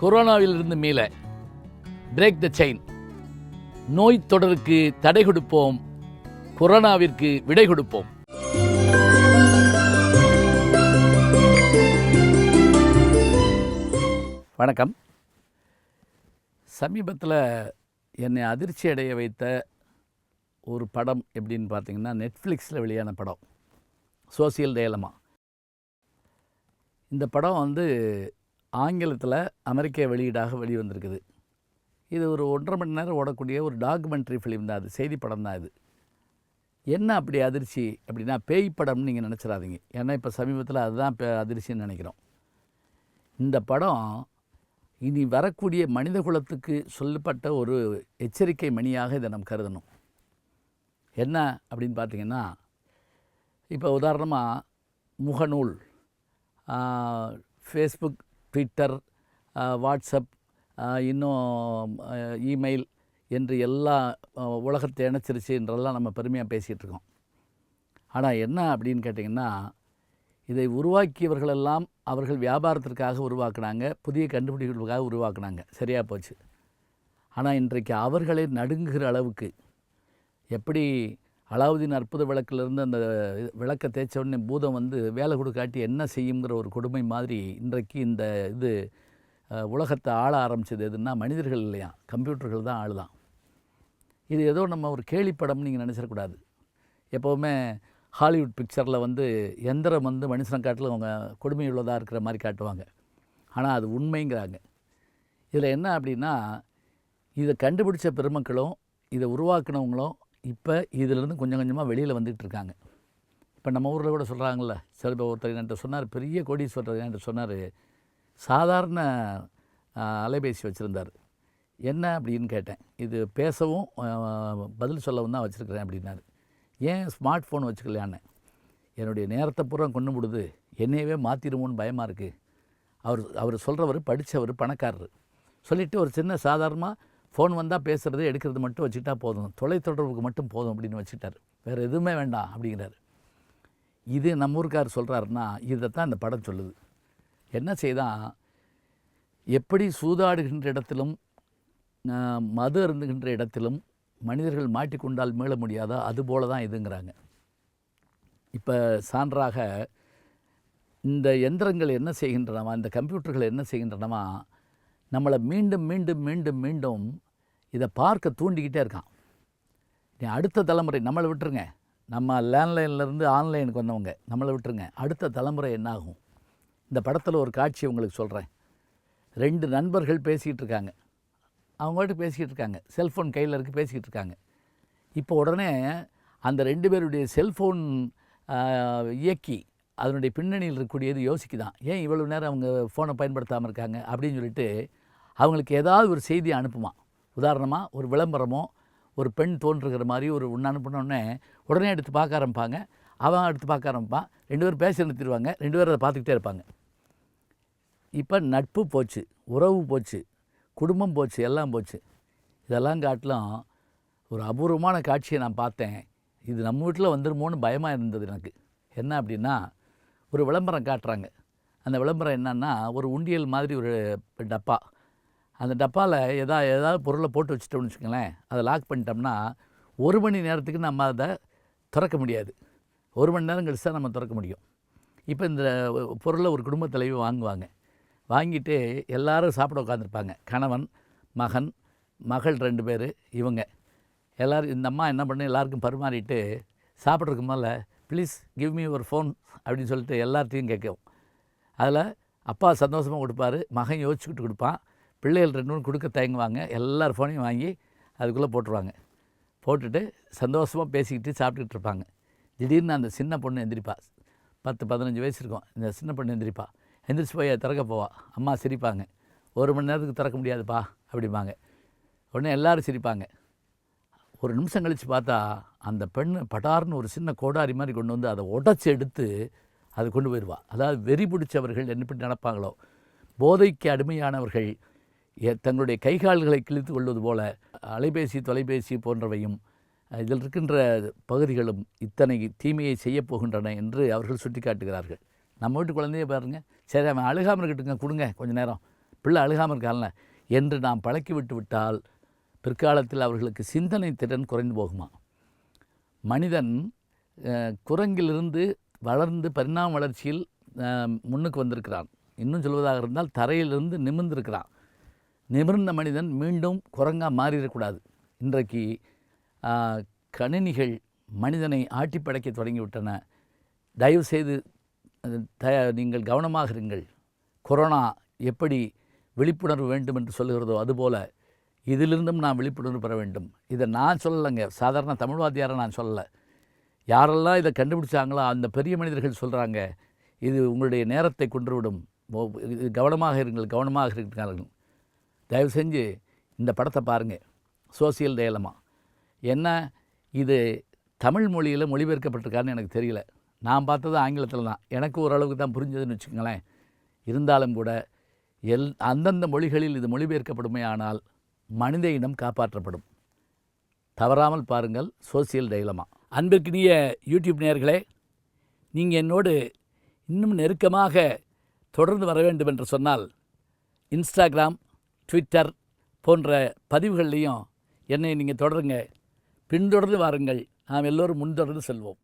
கொரோனாவிலிருந்து மீள break the chain. நோய் தொடருக்கு தடை கொடுப்போம், கொரோனாவிற்கு விடை கொடுப்போம். வணக்கம். சமீபத்தில் என்னை அதிர்ச்சி அடைய வைத்த ஒரு படம் எப்படின்னு பார்த்தீங்கன்னா, நெட்ஃப்ளிக்ஸில் வெளியான படம் சோசியல் டயலமா. இந்த படம் ஆங்கிலத்தில் அமெரிக்க வெளியீடாக வெளிவந்திருக்குது. இது ஒரு 1.5 மணி நேரம் ஓடக்கூடிய ஒரு டாக்குமெண்ட்ரி ஃபிலிம் தான். அது செய்தி படம் தான். இது என்ன அப்படி அதிர்ச்சி அப்படின்னா, பேய் படம்னு நீங்கள் நினச்சிடாதீங்க. ஏன்னா இப்போ சமீபத்தில் அதுதான் அதிர்ச்சின்னு நினைக்கிறோம். இந்த படம் இனி வரக்கூடிய மனித குலத்துக்கு சொல்லப்பட்ட ஒரு எச்சரிக்கை மணியாக இதை நம்ம கருதணும். என்ன அப்படின்னு பார்த்தீங்கன்னா, இப்போ உதாரணமாக முகநூல், ஃபேஸ்புக், ட்விட்டர், வாட்ஸ்அப், இன்னும் இமெயில் என்று எல்லா உலகத்தை இணைச்சிருச்சு என்றெல்லாம் நம்ம பெருமையாக பேசிகிட்டு இருக்கோம். ஆனால் என்ன அப்படின்னு கேட்டிங்கன்னா, இதை உருவாக்கியவர்களெல்லாம் அவர்கள் வியாபாரத்திற்காக உருவாக்குனாங்க, புதிய கண்டுபிடிப்புகளுக்காக உருவாக்குனாங்க, சரியாக போச்சு. ஆனால் இன்றைக்கு அவர்களே நடுங்குகிற அளவுக்கு, எப்படி அலாவுதீன் அற்புத விளக்கிலிருந்து அந்த விளக்கை தேய்ச்ச உடனே பூதம் வேலை கொடுக்காட்டி என்ன செய்யுங்கிற ஒரு கொடுமை மாதிரி இன்றைக்கு இந்த உலகத்தை ஆள ஆரம்பித்தது எதுன்னா மனிதர்கள் இல்லையா, கம்ப்யூட்டர்கள் தான் ஆளுதான். இது ஏதோ நம்ம ஒரு கேலிப்படம்னு நீங்கள் நினச்சிடக்கூடாது. எப்போவுமே ஹாலிவுட் பிக்சரில் எந்திரம் மனுஷனை காட்டில் அவங்க கொடுமை உள்ளதாக இருக்கிற மாதிரி காட்டுவாங்க. ஆனால் அது உண்மைங்கிறாங்க. இதில் என்ன அப்படின்னா, இதை கண்டுபிடிச்ச பெருமக்களும் இதை உருவாக்குனவங்களும் இப்போ இதிலேருந்து கொஞ்சம் கொஞ்சமாக வெளியில் வந்துகிட்ருக்காங்க. இப்போ நம்ம ஊரில் கூட சொல்கிறாங்கள்ல, சில ஒருத்தர் என்கிட்ட சொன்னார், பெரிய கோடீஸ்வரர் என்கிட்ட சொன்னார், சாதாரண அலைபேசி வச்சுருந்தார். என்ன அப்படின்னு கேட்டேன். இது பேசவும் பதில் சொல்லவும் தான் வச்சுருக்கிறேன் அப்படின்னாரு. ஏன் ஸ்மார்ட் ஃபோன் வச்சுக்கலையான்னு. என்னுடைய நேரத்தை பூரா கொண்டு விடுது, என்னையவே மாற்றிடுமோன்னு பயமாக இருக்குது. அவர் சொல்கிறவர் படித்தவர், பணக்காரர். சொல்லிவிட்டு ஒரு சின்ன சாதாரணமாக ஃபோன் வந்தால் பேசுகிறது எடுக்கிறது மட்டும் வச்சுக்கிட்டா போதும், தொலைத்தொடர்புக்கு மட்டும் போதும் அப்படின்னு வச்சுட்டார். வேறு எதுவுமே வேண்டாம் அப்படிங்கிறாரு. இது நம்ம ஊருக்கார் சொல்கிறாருன்னா இதைத்தான் இந்த படம் சொல்லுது. என்ன செய்தான், எப்படி சூதாடுகின்ற இடத்திலும் மது அருந்துகின்ற இடத்திலும் மனிதர்கள் மாட்டிக்கொண்டால் மீள முடியாதோ அதுபோல தான் இதுங்கிறாங்க. இப்போ சான்றாக இந்த எந்திரங்கள் என்ன செய்கின்றனவா, இந்த கம்ப்யூட்டர்கள் என்ன செய்கின்றனவா, நம்மளை மீண்டும் மீண்டும் மீண்டும் மீண்டும் இதை பார்க்க தூண்டிக்கிட்டே இருக்கான். நீ அடுத்த தலைமுறை நம்மளை விட்டுருங்க, நம்ம லேண்ட்லைன்லேருந்து ஆன்லைனுக்கு வந்தவங்க நம்மளை விட்டுருங்க, அடுத்த தலைமுறை என்னாகும். இந்த படத்தில் ஒரு காட்சி உங்களுக்கு சொல்கிறேன். 2 நண்பர்கள் பேசிக்கிட்டு இருக்காங்க, அவங்கள்ட்ட பேசிக்கிட்டு இருக்காங்க, செல்ஃபோன் கையில் இருக்குது, பேசிக்கிட்டு இருக்காங்க. இப்போ உடனே அந்த 2 பேருடைய செல்ஃபோன் இயக்கி அதனுடைய பின்னணியில் இருக்கக்கூடியது யோசிக்குதான், ஏன் இவ்வளோ நேரம் அவங்க ஃபோனை பயன்படுத்தாமல் இருக்காங்க அப்படின்னு சொல்லிட்டு அவங்களுக்கு ஏதாவது ஒரு செய்தியை அனுப்புமா. உதாரணமாக ஒரு விளம்பரமோ ஒரு பெண் தோன்றுகிற மாதிரி ஒரு ஒன்று அனுப்பினோடனே உடனே எடுத்து பார்க்க ஆரம்பிப்பாங்க, அவன் எடுத்து பார்க்க ஆரம்பிப்பான், 2 பேரும் பேச நிறுத்திடுவாங்க, 2 பேரும் அதை பார்த்துக்கிட்டே இருப்பாங்க. இப்போ நட்பு போச்சு, உறவு போச்சு, குடும்பம் போச்சு, எல்லாம் போச்சு. இதெல்லாம் காட்டிலும் ஒரு அபூர்வமான காட்சியை நான் பார்த்தேன். இது நம்ம வீட்டில் வந்துருமோன்னு பயமாக இருந்தது எனக்கு. என்ன அப்படின்னா, ஒரு விளம்பரம் காட்டுறாங்க. அந்த விளம்பரம் என்னன்னா, ஒரு உண்டியல் மாதிரி ஒரு டப்பா. அந்த டப்பாவில் ஏதாவது பொருளை போட்டு வச்சுட்டோம்னு வச்சுக்கோங்களேன், அதை லாக் பண்ணிட்டோம்னா 1 மணி நேரத்துக்கு நம்ம அதை திறக்க முடியாது. 1 மணி நேரம் கழிச்சு தான் நம்ம திறக்க முடியும். இப்போ இந்த பொருளை ஒரு குடும்பத் தலைவி வாங்குவாங்க. வாங்கிட்டு எல்லோரும் சாப்பிட உட்காந்துருப்பாங்க. கணவன், மகன், மகள் 2 பேர், இவங்க எல்லோரும். இந்த அம்மா என்ன பண்ணு, எல்லாருக்கும் பரிமாறிட்டு சாப்பிட்றதுக்கு மேலே please give me your phone அப்படின்னு சொல்லிட்டு எல்லார்த்தையும் கேட்கும். அதில் அப்பா சந்தோஷமாக கொடுப்பார், மகன் யோசிச்சுக்கிட்டு கொடுப்பான், பிள்ளைகள் 2 பேரும் கொடுக்க தயங்குவாங்க. எல்லார் ஃபோனையும் வாங்கி அதுக்குள்ளே போட்டுருவாங்க. போட்டுட்டு சந்தோஷமாக பேசிக்கிட்டு சாப்பிட்டுக்கிட்டு இருப்பாங்க. திடீர்னு அந்த சின்ன பொண்ணு எந்திரிப்பா, 10-15 வயசு இருக்கும். இந்த சின்ன பொண்ணு எந்திரிப்பா, எந்திரிச்சு போய் திறக்க போவா. அம்மா சிரிப்பாங்க, 1 மணி நேரத்துக்கு திறக்க முடியாதுப்பா அப்படிம்பாங்க. உடனே எல்லோரும் சிரிப்பாங்க. ஒரு நிமிஷம் கழித்து பார்த்தா அந்த பெண்ணு படார்னு ஒரு சின்ன கோடாரி மாதிரி கொண்டு அதை உடச்சி எடுத்து அது கொண்டு போயிடுவா. அதாவது வெறி பிடிச்சவர்கள் எப்படி நடப்பாங்களோ, போதைக்கு அடிமையானவர்கள் தங்களுடைய கைகால்களை கிழித்து கொள்வது போல அலைபேசி, தொலைபேசி போன்றவையும் இதில் இருக்கின்ற பகுதிகளும் இத்தனை தீமையை செய்யப்போகின்றன என்று அவர்கள் சுட்டி காட்டுகிறார்கள். நம்ம வீட்டு குழந்தைய பாருங்கள், சரி அவன் அழுகாமல் இருக்கட்டுங்க, கொடுங்க கொஞ்சம் நேரம், பிள்ளை அழுகாமல் இருக்கான்ல என்று நாம் பழக்கி விட்டு விட்டால் பிற்காலத்தில் அவர்களுக்கு சிந்தனை திறன் குறைந்து போகுமா. மனிதன் குரங்கிலிருந்து வளர்ந்து பரிணாம வளர்ச்சியில் முன்னுக்கு வந்திருக்கிறான். இன்னும் சொல்வதாக இருந்தால் தரையிலிருந்து நிமிர்ந்திருக்கிறான். நிமிர்ந்த மனிதன் மீண்டும் குரங்காக மாறிடக்கூடாது. இன்றைக்கு கணினிகள் மனிதனை ஆட்டி படைக்க தொடங்கிவிட்டன. தயவுசெய்து நீங்கள் கவனமாக இருங்கள். கொரோனா எப்படி விழிப்புணர்வு வேண்டும் என்று சொல்லுகிறதோ அதுபோல் இதிலிருந்தும் நான் விழிப்புணர்வு பெற வேண்டும். இதை நான் சொல்லலைங்க, சாதாரண தமிழ்வாதியாரை நான் சொல்லலை. யாரெல்லாம் இதை கண்டுபிடிச்சாங்களோ அந்த பெரிய மனிதர்கள் சொல்கிறாங்க, இது உங்களுடைய நேரத்தை கொன்றுவிடும், இது கவனமாக இருக்கிறார்கள். தயவு செஞ்சு இந்த படத்தை பாருங்கள், சோசியல் டயலமா. என்ன இது தமிழ் மொழியில் மொழிபெயர்க்கப்பட்டிருக்கான்னு எனக்கு தெரியல. நான் பார்த்தது ஆங்கிலத்தில் தான், எனக்கு ஓரளவுக்கு தான் புரிஞ்சதுன்னு வச்சுக்கோங்களேன். இருந்தாலும் கூட அந்தந்த மொழிகளில் இது மொழிபெயர்க்கப்படுமே ஆனால் மனித இனம் காப்பாற்றப்படும். தவறாமல் பாருங்கள் சோசியல் டயலமா. அன்பிற்கினிய யூடியூப் நேயர்களே, நீங்கள் என்னோடு இன்னும் நெருக்கமாக தொடர்ந்து வர வேண்டும் என்று சொன்னால் இன்ஸ்டாகிராம், ட்விட்டர் போன்ற பதிவுகள்லையும் என்னை நீங்கள் தொடருங்க. பின்தொடர்ந்து வாருங்கள். நாம் எல்லோரும் முன்தொடர்ந்து செல்வோம்.